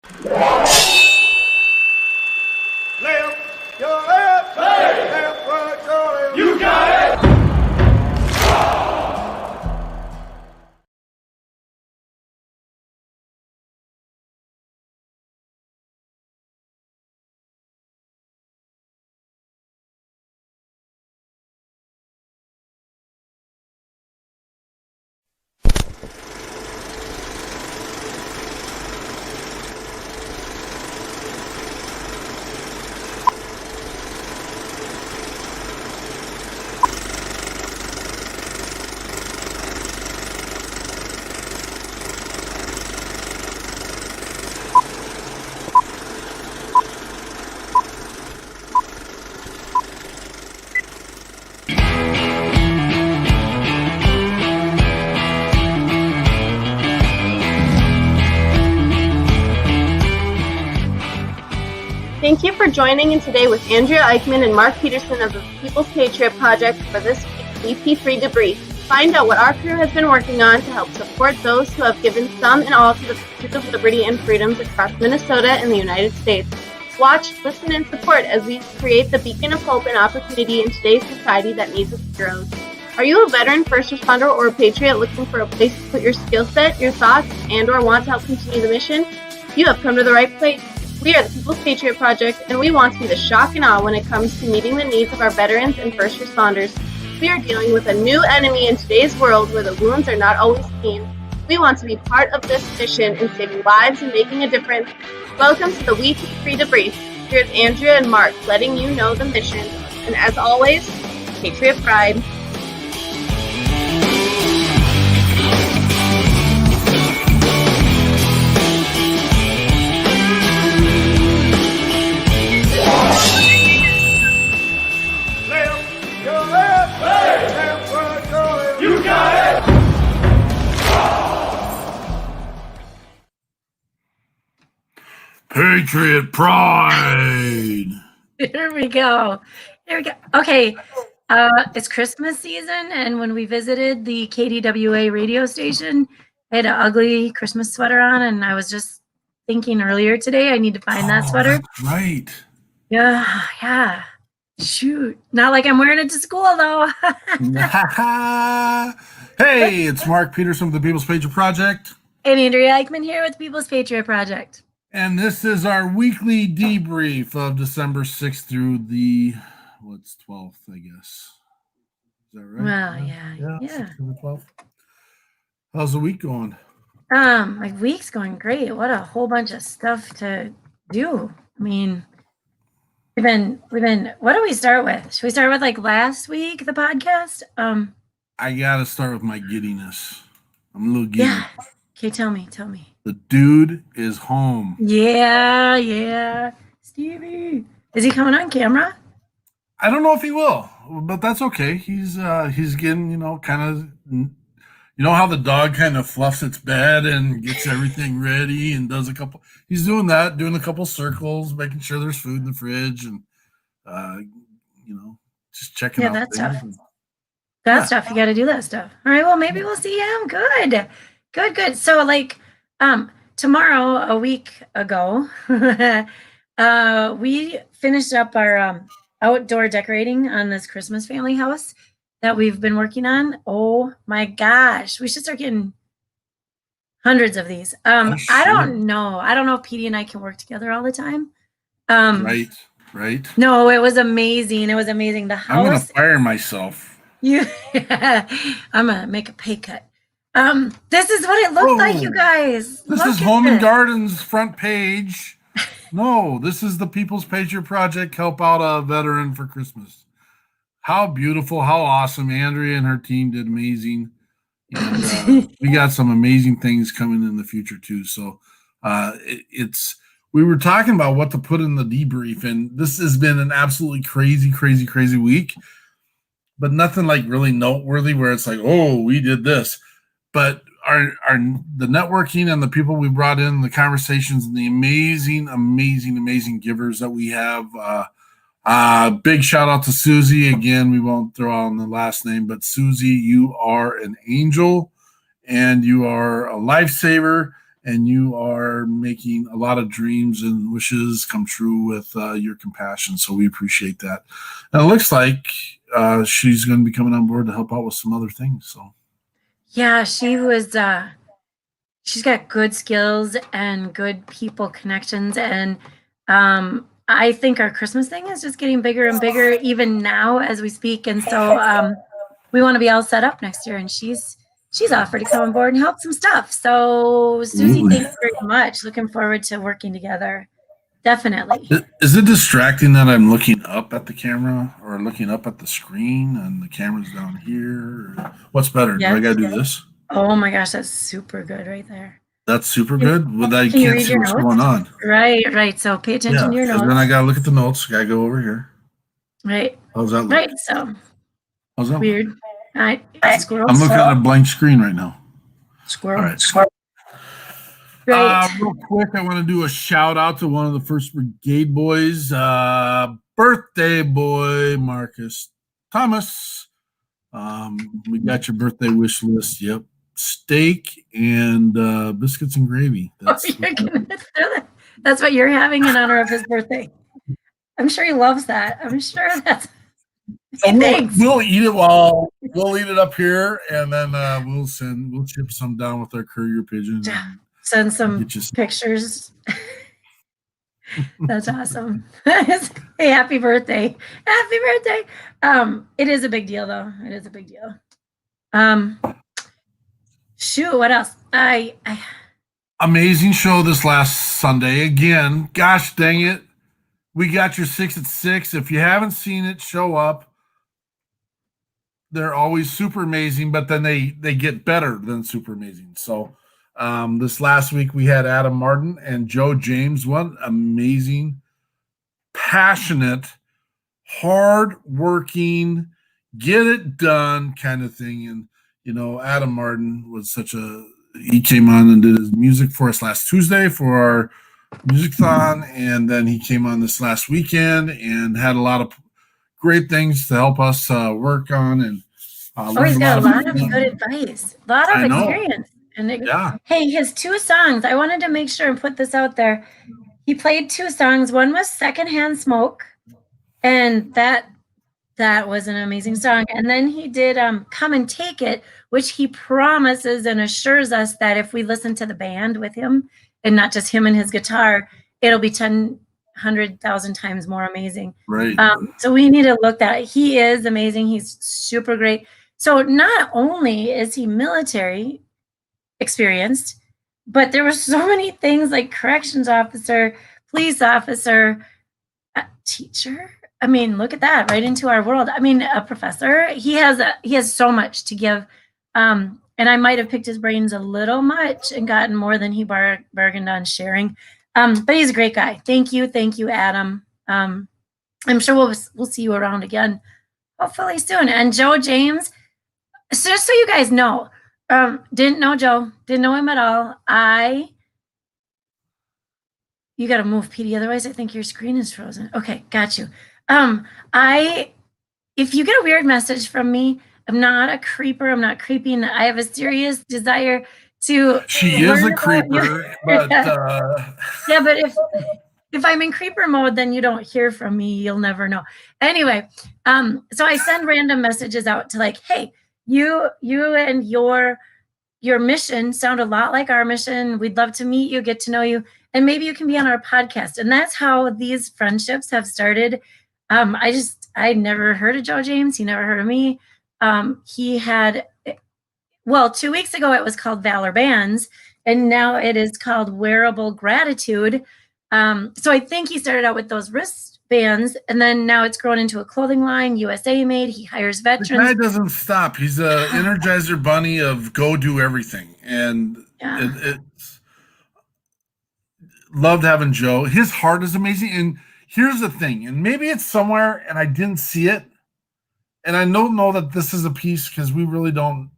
Left, your left, hey. Left, right, your left. You got it. Thank you for joining in today with Andrea Eichmann and Mark Peterson of the People's Patriot Project for this week's WeP3 Debrief. Find out what our crew has been working on to help support those who have given some and all to the pursuit of liberty and freedoms across Minnesota and the United States. Watch, listen, and support as we create the beacon of hope and opportunity in today's society that needs its heroes. Are you a veteran, first responder, or a patriot looking for a place to put your skill set, your thoughts, and/or want to help continue the mission? You have come to the right place. We are the People's Patriot Project, and we want to be the shock and awe when it comes to meeting the needs of our veterans and first responders. We are dealing with a new enemy in today's world where the wounds are not always seen. We want to be part of this mission in saving lives and making a difference. Welcome to the WeP3 Debrief. Here's Andrea and Mark letting you know the mission. And as always, Patriot Pride. Patriot Pride. Here we go. Okay, it's Christmas season, and when we visited the KDWA radio station, I had an ugly Christmas sweater on, and I was just thinking earlier today I need to find that sweater. That's right. Yeah. Shoot. Not like I'm wearing it to school, though. Hey, it's Mark Peterson of the People's Patriot Project. And Andrea Eichmann here with People's Patriot Project. And this is our weekly debrief of December 6th through the, 12th, I guess. Is that right? Well, yeah. September 12th. How's the week going? My week's going great. What a whole bunch of stuff to do. I mean, we've been. What do we start with? Should we start with like last week, the podcast? I gotta start with my giddiness. I'm a little giddy. Yeah. Okay, tell me. The dude is home. Yeah. Stevie. Is he coming on camera? I don't know if he will, but that's okay. He's getting, kind of, how the dog kind of fluffs its bed and gets everything ready and does he's doing a couple circles, making sure there's food in the fridge and, just checking out. Yeah, that's things. tough. That stuff. You got to do that stuff. All right. Well, maybe we'll see him. Good. So tomorrow, a week ago, we finished up our outdoor decorating on this Christmas family house that we've been working on. Oh my gosh. We should start getting hundreds of these. I don't know if Petey and I can work together all the time. Right. No, it was amazing. The house. I'm going to fire myself. I'm going to make a pay cut. This is what it looked like, you guys. This is Home and Garden's front page. No, this is the People's Patriot Project help out a veteran for Christmas. How beautiful, how awesome. Andrea and her team did amazing. And we got some amazing things coming in the future too. So we were talking about what to put in the debrief, and this has been an absolutely crazy week, but nothing like really noteworthy where it's like, oh, we did this. But the networking and the people we brought in, the conversations, and the amazing givers that we have. Big shout out to Susie. Again, we won't throw out the last name, but Susie, you are an angel and you are a lifesaver. and you are making a lot of dreams and wishes come true with your compassion. So we appreciate that. And it looks like she's going to be coming on board to help out with some other things. So yeah, she was. She's got good skills and good people connections, and I think our Christmas thing is just getting bigger and bigger even now as we speak. And so we want to be all set up next year, and she's offered to come on board and help some stuff. So Susie, thank you very much. Looking forward to working together. Definitely. Is it distracting that I'm looking up at the camera or looking up at the screen and the camera's down here? What's better? Yes, Do I got to do this? Oh my gosh, that's super good right there. That's super good. Well, I Can you can't read see your what's notes? going on. Right. So pay attention to your notes. And then I got to look at the notes. Got to go over here. Right. How's that look? Right. So How's that weird. All right. Squirrel. I'm looking at a blank screen right now. Squirrel. All right. Right. Real quick, I want to do a shout out to one of the 1st Brigade boys, birthday boy, Marcus Thomas. We got your birthday wish list. Yep. Steak and biscuits and gravy. That's what you're having in honor of his birthday. I'm sure he loves that. I'm sure that's. We'll eat it we'll eat it up here, and then we'll ship some down with our courier pigeon. Send some pictures. That's awesome. Hey, happy birthday. Happy birthday. It is a big deal though. It is a big deal. Shoot, what else? Amazing show this last Sunday. Again, gosh dang it. We got your 6 at 6. If you haven't seen it, show up. They're always super amazing, but then they get better than super amazing. So this last week we had Adam Martin and Joe James. What amazing, passionate, hard-working, get it done kind of thing. And Adam Martin was he came on and did his music for us last Tuesday for our music-thon, and then he came on this last weekend and had a lot of great things to help us work on. And he's got a lot of good advice, a lot of experience. And hey, his 2 songs, I wanted to make sure and put this out there. He played 2 songs. One was Secondhand Smoke, and that was an amazing song. And then he did Come and Take It, which he promises and assures us that if we listen to the band with him and not just him and his guitar, it'll be 100,000 times more amazing. Right. So we need to look that. He is amazing. He's super great. So not only is he military experienced, but there were so many things like corrections officer, police officer, teacher. I mean, look at that, right into our world. I mean, a professor. He has so much to give. And I might have picked his brains a little much and gotten more than he bargained on sharing. But he's a great guy. Thank you, Adam. I'm sure we'll see you around again, hopefully soon. And Joe James, so just so you guys know, didn't know Joe, didn't know him at all. You got to move, PD, otherwise I think your screen is frozen. Okay, got you. If you get a weird message from me, I'm not a creeper. I'm not creeping. I have a serious desire to. She is a creeper, but yeah, but if I'm in creeper mode, then you don't hear from me. You'll never know. Anyway, so I send random messages out to like, hey, you and your mission sound a lot like our mission. We'd love to meet you, get to know you, and maybe you can be on our podcast. And that's how these friendships have started. I never heard of Joe James. He never heard of me. He had, 2 weeks ago it was called Valor Bands, and now it is called Wearable Gratitude. So I think he started out with those wristbands, and then now it's grown into a clothing line, USA made. He hires veterans. The guy doesn't stop. He's a Energizer bunny of go do everything, and it's loved having Joe. His heart is amazing, and here's the thing, and maybe it's somewhere and I didn't see it, and I don't know that this is a piece because we really don't.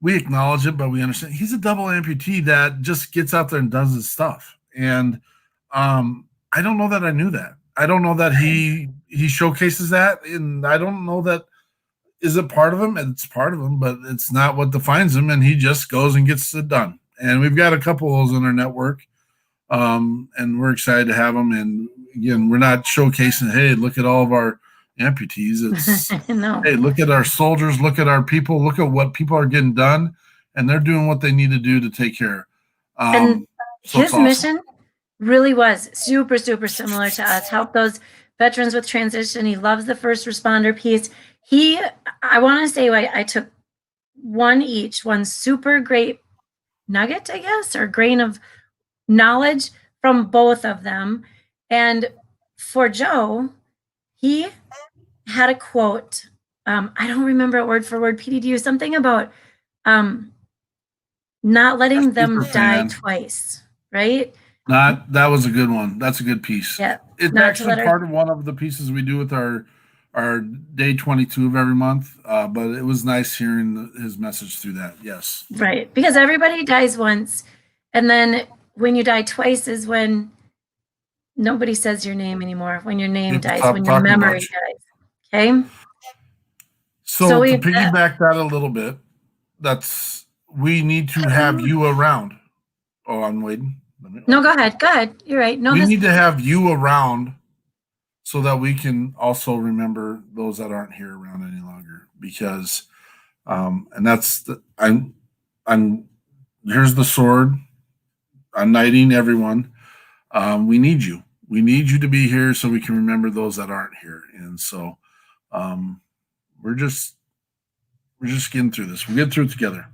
We acknowledge it, but we understand he's a double amputee that just gets out there and does his stuff. And I don't know that I knew that. I don't know that he showcases that, and I don't know that is it part of him. It's part of him, but it's not what defines him. And he just goes and gets it done. And we've got a couple of those in our network, and we're excited to have them. And again, we're not showcasing, hey, look at all of our amputees. It's No. hey, look at our soldiers, look at our people, look at what people are getting done, and they're doing what they need to do to take care. And so his mission really was super, super similar to us. Help those veterans with transition. He loves the first responder piece. I want to say I took one super great nugget, I guess, or grain of knowledge from both of them. And for Joe, he had a quote. I don't remember it word for word. PD, do you something about not letting them die twice, right? That was a good one. That's a good piece. Yeah. It's actually part of one of the pieces we do with our day 22 of every month. But it was nice hearing his message through that. Yes. Right. Because everybody dies once. And then when you die twice is when nobody says your name anymore. When your name dies, when your memory dies. Okay. So to piggyback that a little bit, we need to have you around. Oh, I'm waiting. No, go ahead. Go ahead. You're right. No, we need to have you around so that we can also remember those that aren't here around any longer. Because, and that's here's the sword. I'm knighting everyone. We need you. We need you to be here so we can remember those that aren't here. And so, we're just getting through this. We'll get through it together.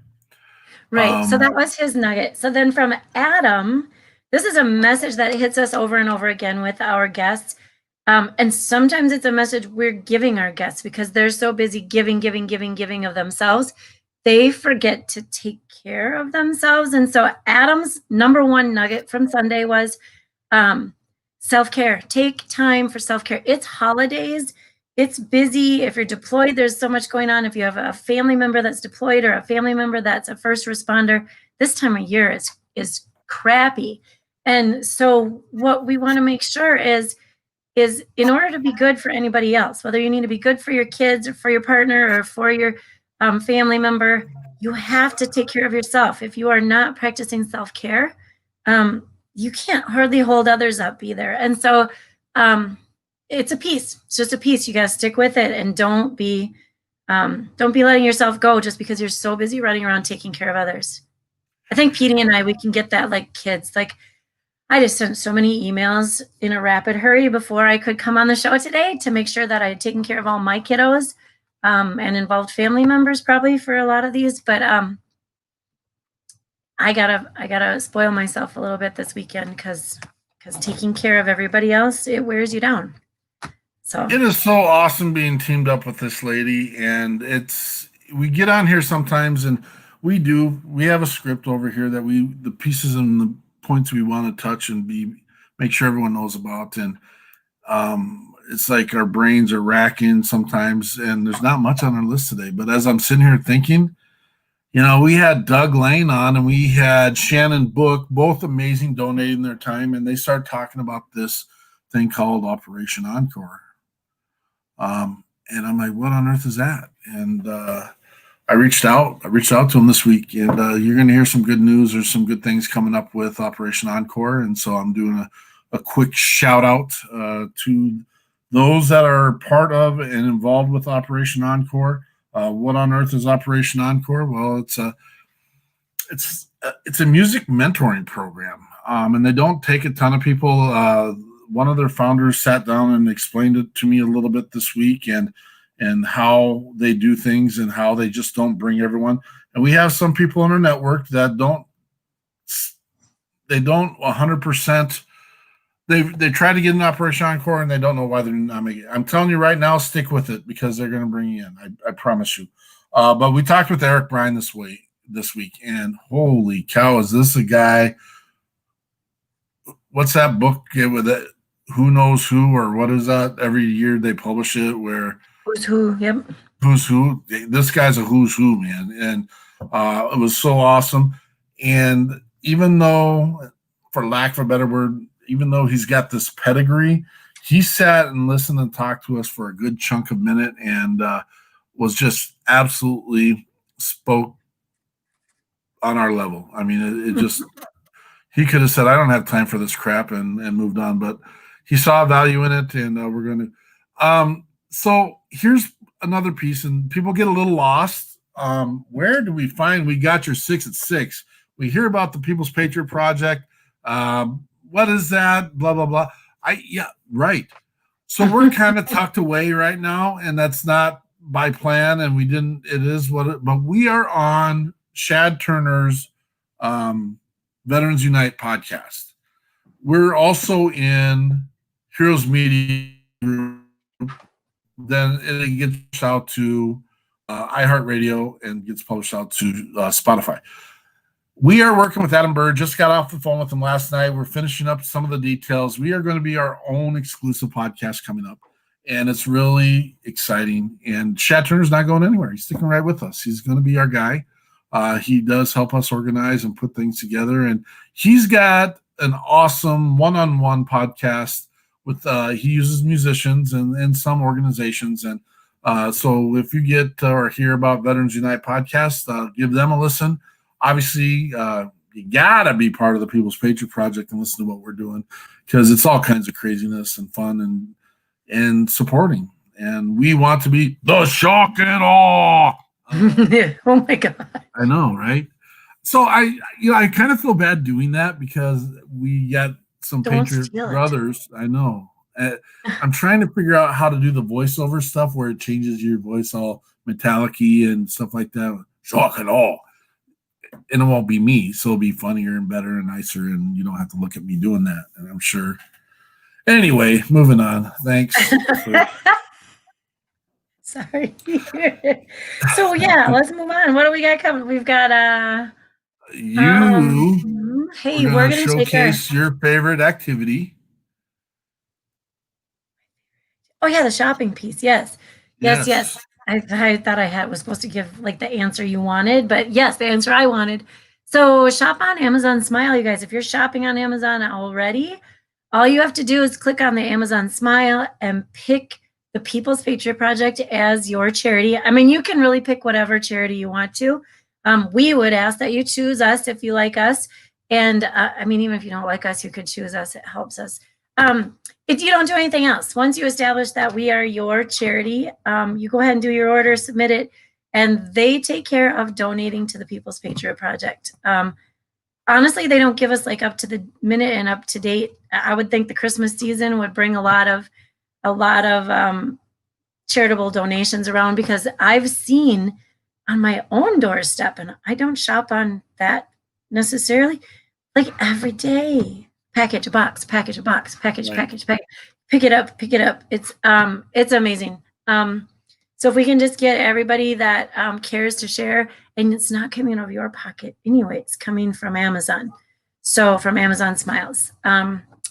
Right. So that was his nugget. So then from Adam, this is a message that hits us over and over again with our guests. And sometimes it's a message we're giving our guests because they're so busy giving of themselves. They forget to take care of themselves. And so Adam's number one nugget from Sunday was self-care. Take time for self-care. It's holidays. It's busy. If you're deployed, there's so much going on. If you have a family member that's deployed or a family member that's a first responder, this time of year is crappy. And so what we want to make sure is in order to be good for anybody else, whether you need to be good for your kids or for your partner or for your family member, you have to take care of yourself. If you are not practicing self-care, you can't hardly hold others up either. And so it's a piece. It's just a piece. You got to stick with it and don't be letting yourself go just because you're so busy running around taking care of others. I think Petey and I, we can get that like kids. Like I just sent so many emails in a rapid hurry before I could come on the show today to make sure that I had taken care of all my kiddos and involved family members probably for a lot of these. But I gotta spoil myself a little bit this weekend because taking care of everybody else, it wears you down. So it is so awesome being teamed up with this lady, and we get on here sometimes and we have a script over here that the pieces and the points we want to touch and make sure everyone knows about. And it's like our brains are racking sometimes, and there's not much on our list today. But as I'm sitting here thinking, we had Doug Lane on and we had Shannon Book, both amazing, donating their time, and they started talking about this thing called Operation Encore. And I'm like, what on earth is that? And I reached out to him this week, and you're going to hear some good news. There's some good things coming up with Operation Encore, and so I'm doing a quick shout out to those that are part of and involved with Operation Encore. What on earth is Operation Encore? Well, it's a music mentoring program, and they don't take a ton of people. One of their founders sat down and explained it to me a little bit this week, and how they do things and how they just don't bring everyone. And we have some people in our network that don't 100%. They try to get an Operation Encore and they don't know why they're not making it. I'm telling you right now, stick with it because they're going to bring you in. I promise you. But we talked with Eric Bryan this week, and holy cow, is this a guy? What's that book with it? Who Knows Who, or what is that? Every year they publish it where Who's Who, yep. Who's Who. This guy's a who's who, man. And it was so awesome. And even though, for lack of a better word, even though he's got this pedigree, he sat and listened and talked to us for a good chunk of minute and was just absolutely spoke on our level. I mean, it just he could have said, I don't have time for this crap and moved on, but he saw value in it, and we're going to. So here's another piece, and people get a little lost. Where do we find We Got Your 6 at 6? We hear about the People's Patriot Project. What is that? Blah, blah, blah. Yeah, right. So we're kind of tucked away right now, and that's not by plan, and it is but we are on Shad Turner's Veterans Unite podcast. We're also in Heroes Media Group. Then it gets out to iHeartRadio and gets published out to Spotify. We are working with Adam Bird. Just got off the phone with him last night. We're finishing up some of the details. We are going to be our own exclusive podcast coming up, and it's really exciting. And Shad Turner's not going anywhere. He's sticking right with us. He's going to be our guy. He does help us organize and put things together, and he's got an awesome one-on-one podcast with he uses musicians and some organizations. And so if you get or hear about Veterans Unite podcast, give them a listen. Obviously, you gotta be part of the People's Patriot Project and listen to what we're doing, because it's all kinds of craziness and fun and supporting. And we want to be the shock and awe. Oh my God. I know, right? So I kind of feel bad doing that, because we got some Patriot brothers. I know. I'm trying to figure out how to do the voiceover stuff where it changes your voice all metallic-y and stuff like that. Shock and awe. And it won't be me, so it'll be funnier and better and nicer, and you don't have to look at me doing that, and I'm sure. Anyway, moving on. Thanks. Sorry. So yeah, let's move on. What do we got coming? We've got hey, we're gonna showcase your favorite activity. Oh yeah, the shopping piece. Yes. I thought I was supposed to give like the answer you wanted, but yes, the answer I wanted. So shop on Amazon Smile, you guys. If you're shopping on Amazon already, all you have to do is click on the Amazon Smile and pick the People's Patriot Project as your charity. I mean, you can really pick whatever charity you want to. We would ask that you choose us if you like us. And I mean, even if you don't like us, you could choose us. It helps us. If you don't do anything else, once you establish that we are your charity, you go ahead and do your order, submit it, and they take care of donating to the People's Patriot Project. Honestly, they don't give us like up to the minute and up to date. I would think the Christmas season would bring a lot of charitable donations around, because I've seen on my own doorstep, and I don't shop on that necessarily, like every day. Package, a box, package, a box, package, right. package. Pick it up. It's amazing. So if we can just get everybody that cares to share, and it's not coming out of your pocket anyway, it's coming from Amazon. So from Amazon Smiles,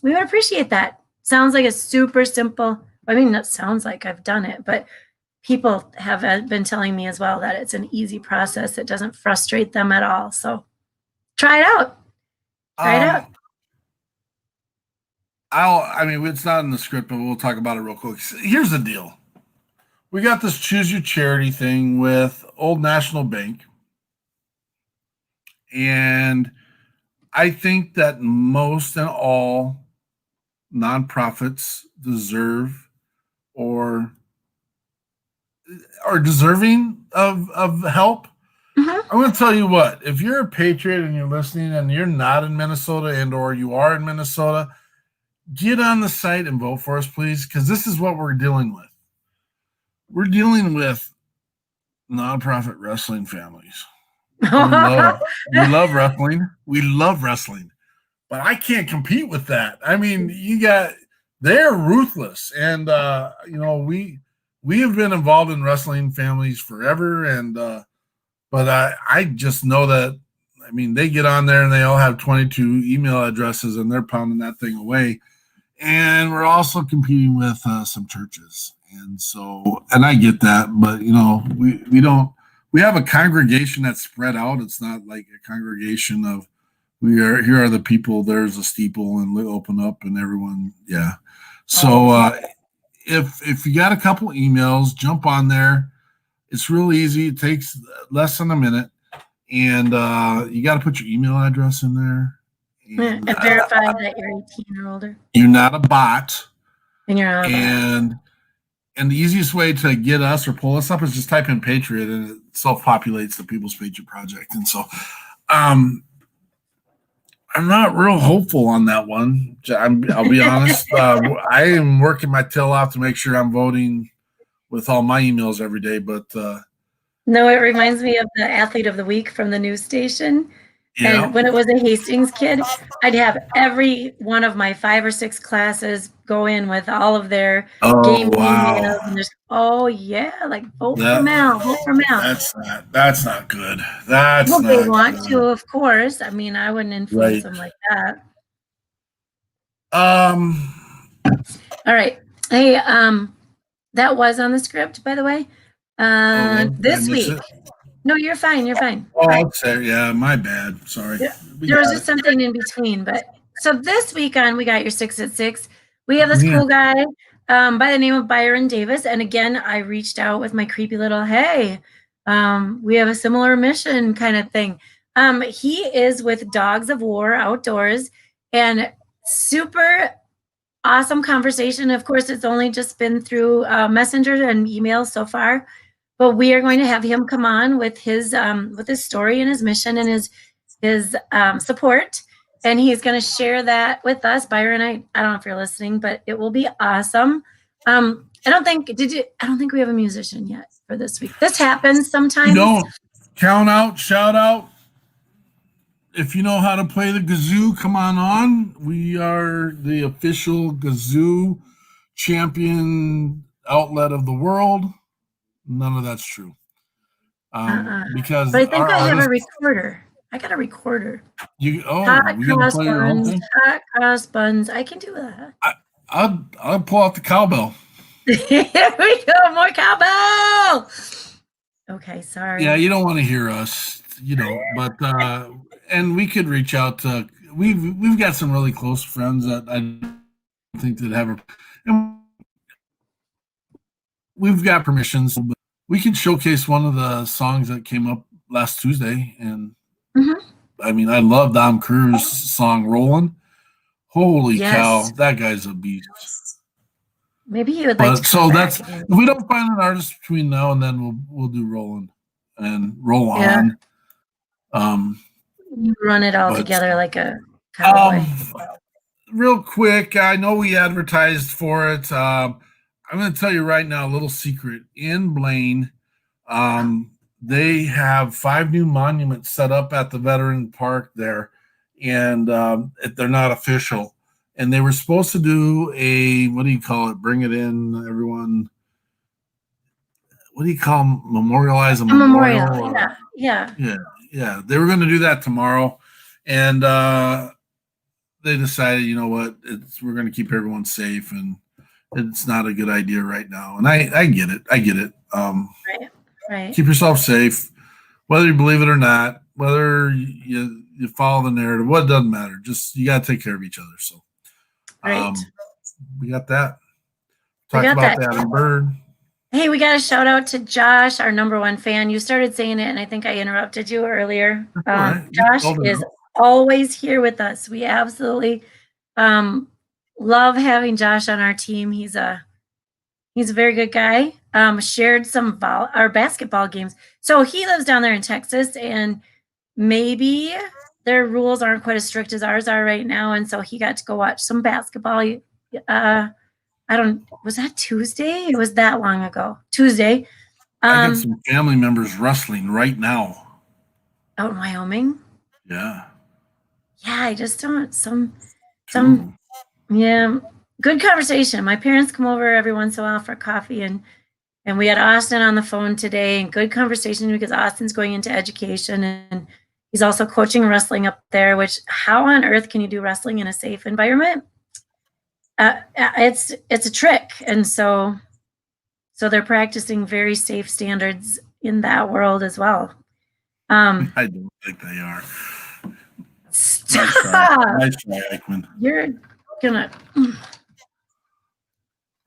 we would appreciate that. Sounds like a super simple. I mean, that sounds like I've done it, but people have been telling me as well that it's an easy process. It doesn't frustrate them at all. So try it out. Try it out. It's not in the script, but we'll talk about it real quick. Here's the deal. We got this Choose Your Charity thing with Old National Bank. And I think that most and all nonprofits deserve or are deserving of help. Mm-hmm. I'm going to tell you what, if you're a patriot and you're listening and you're not in Minnesota and or you are in Minnesota, get on the site and vote for us, please, because this is what we're dealing with. We're dealing with nonprofit wrestling families. We love wrestling. We love wrestling. But I can't compete with that. I mean, they're ruthless. And, we have been involved in wrestling families forever. And, but I just know that, I mean, they get on there and they all have 22 email addresses and they're pounding that thing away. And we're also competing with some churches. And so, and I get that, but, we have a congregation that's spread out. It's not like a congregation of, here are the people, there's a steeple and we open up and everyone. Yeah. So if you got a couple emails, jump on there. It's real easy. It takes less than a minute. and you got to put your email address in there. And verify that you're 18 or older. You're not a bot. And you're not a bot. And the easiest way to get us or pull us up is just type in Patriot, and it self-populates the People's Patriot Project. And so I'm not real hopeful on that one. I'll be honest. I am working my tail off to make sure I'm voting with all my emails every day. But no, it reminds me of the Athlete of the Week from the news station. Yeah. And when it was a Hastings kid, I'd have every one of my 5 or 6 classes go in with all of their game emails, and just like vote for Mel, vote for Mel. That's not good. That's well, not they want good. to, of course. I mean, I wouldn't influence them like that. All right. Hey, that was on the script, by the way. This week. No, you're fine. You're fine. Oh, okay. Yeah, my bad. Sorry. There was just something in between. But so this weekend, we got your 6 at 6. We have this cool guy by the name of Byron Davis. And again, I reached out with my creepy little, hey, we have a similar mission kind of thing. He is with Dogs of War Outdoors, and super awesome conversation. Of course, it's only just been through Messenger and email so far. But we are going to have him come on with his story and his mission and his support, and he's going to share that with us. Byron, I don't know if you're listening, but it will be awesome. I don't think we have a musician yet for this week. This happens sometimes. You don't count out, shout out. If you know how to play the kazoo, come on. We are the official kazoo champion outlet of the world. None of that's true. Because but I think I have a recorder. I got a recorder. Hot cross buns. I can do that. I'll pull out the cowbell. Here we go, more cowbell. Okay, sorry. Yeah, you don't want to hear us, but and we could reach out to we've got some really close friends that I think that have and we've got permissions. But we can showcase one of the songs that came up last Tuesday, and I mean, I love Dom Cruz's song "Rollin'." Holy cow, that guy's a beast. Maybe he would like. So that's if we don't find an artist between now and then, we'll do "Rollin'" and "Roll On." You run it all together like a cowboy. Real quick, I know we advertised for it. I'm going to tell you right now a little secret. In Blaine, they have 5 new monuments set up at the Veteran Park there, and they're not official. And they were supposed to do what do you call it? Bring it in, everyone. What do you call them? Memorialize a memorial? Yeah. They were going to do that tomorrow, and they decided, you know what? We're going to keep everyone safe, and it's not a good idea right now. And I get it. Right. Keep yourself safe, whether you believe it or not, whether you follow the narrative, what doesn't matter. Just you got to take care of each other. So, we got that. Talked about that on Bird. Hey, we got a shout out to Josh, our #1 fan. You started saying it, and I think I interrupted you earlier. Josh is always here with us. We absolutely love having Josh on our team. He's a very good guy. Shared some our basketball games. So he lives down there in Texas, and maybe their rules aren't quite as strict as ours are right now. And so he got to go watch some basketball. Was that Tuesday? It was that long ago. Tuesday. I got some family members wrestling right now. Out in Wyoming? Yeah. Yeah, I just don't good conversation. My parents come over every once in a while for coffee, and we had Austin on the phone today, and good conversation because Austin's going into education, and he's also coaching wrestling up there, which how on earth can you do wrestling in a safe environment? It's a trick. And so they're practicing very safe standards in that world as well. I don't think they are. Stop. Nice try, Eichmann. You're gonna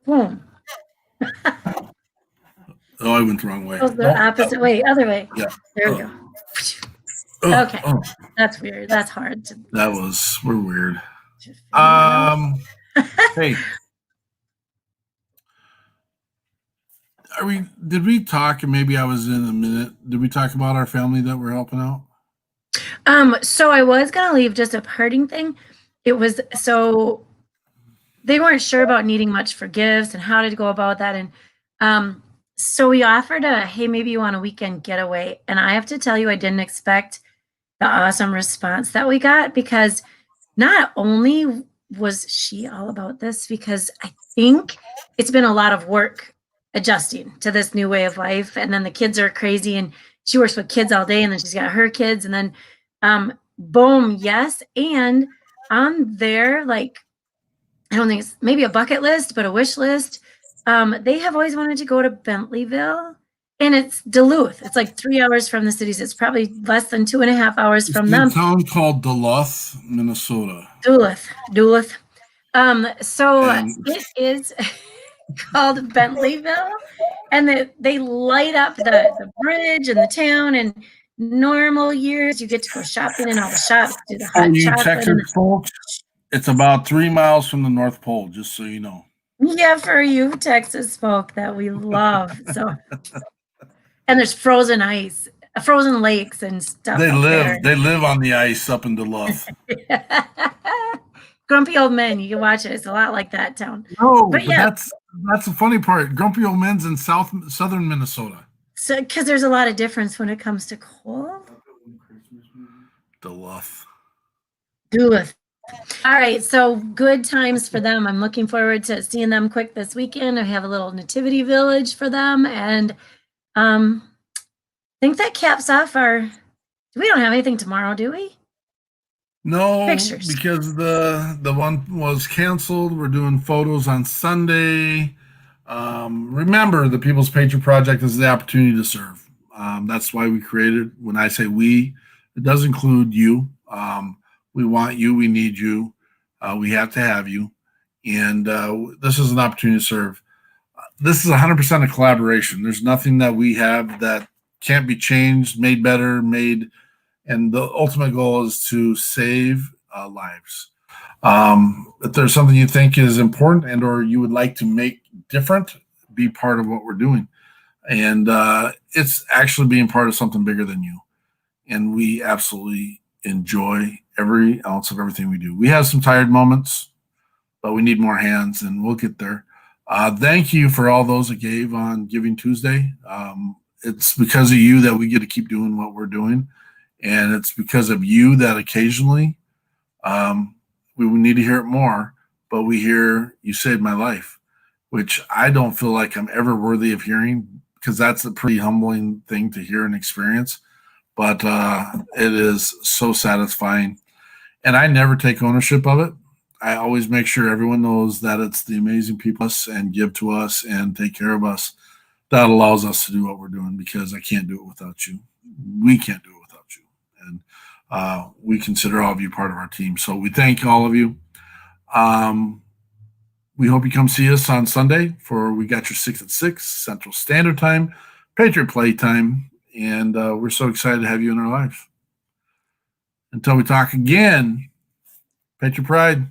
boom. Oh, I went the wrong way. The opposite way, other way. Yeah. There we go. Okay. That's weird. That's hard to. We're weird. Hey, did we talk, and maybe I was in a minute, did we talk about our family that we're helping out? So I was gonna leave just a parting thing. It was so they weren't sure about needing much for gifts and how to go about that. And so we offered hey, maybe you want a weekend getaway. And I have to tell you, I didn't expect the awesome response that we got, because not only was she all about this, because I think it's been a lot of work adjusting to this new way of life. And then the kids are crazy, and she works with kids all day, and then she's got her kids, and then boom, yes. And on their, like, I don't think it's maybe a bucket list, but a wish list, they have always wanted to go to Bentleyville. And it's Duluth. It's like 3 hours from the cities. It's probably less than 2.5 hours from them. It's a town called Duluth, Minnesota. Duluth. So it is called Bentleyville, and they light up the bridge and the town. And normal years, you get to go shopping in all the shops, do the hot chocolate. Texas folks, it's about 3 miles from the North Pole, just so you know. Yeah, for you Texas folk that we love. So. And there's frozen ice, frozen lakes and stuff. They live on the ice up in Duluth. Grumpy Old Men, you can watch it. It's a lot like that town. No, but yeah, that's the funny part. Grumpy Old Men's in southern Minnesota. So, because there's a lot of difference when it comes to cold. Duluth. All right, so good times for them. I'm looking forward to seeing them quick this weekend. I have a little nativity village for them, and I think that caps off we don't have anything tomorrow, do we? No, Pictures. Because the one was canceled. We're doing photos on Sunday. Remember, the People's Patriot Project is the opportunity to serve. That's why we created. When I say we, it does include you. We want you. We need you. We have to have you. And this is an opportunity to serve. This is 100% a collaboration. There's nothing that we have that can't be changed, made better, and the ultimate goal is to save lives. If there's something you think is important and or you would like to make different, be part of what we're doing. And it's actually being part of something bigger than you. And we absolutely enjoy every ounce of everything we do. We have some tired moments, but we need more hands, and we'll get there. Thank you for all those that gave on Giving Tuesday. It's because of you that we get to keep doing what we're doing. And it's because of you that occasionally we would need to hear it more, but we hear you saved my life, which I don't feel like I'm ever worthy of hearing, because that's a pretty humbling thing to hear and experience. But it is so satisfying. And I never take ownership of it. I always make sure everyone knows that it's the amazing people and give to us and take care of us that allows us to do what we're doing, because I can't do it without you. We can't do it without you. And we consider all of you part of our team. So we thank all of you. We hope you come see us on Sunday we got your 6 at 6 Central Standard Time, Patriot Playtime. And we're so excited to have you in our lives. Until we talk again, Patriot Pride.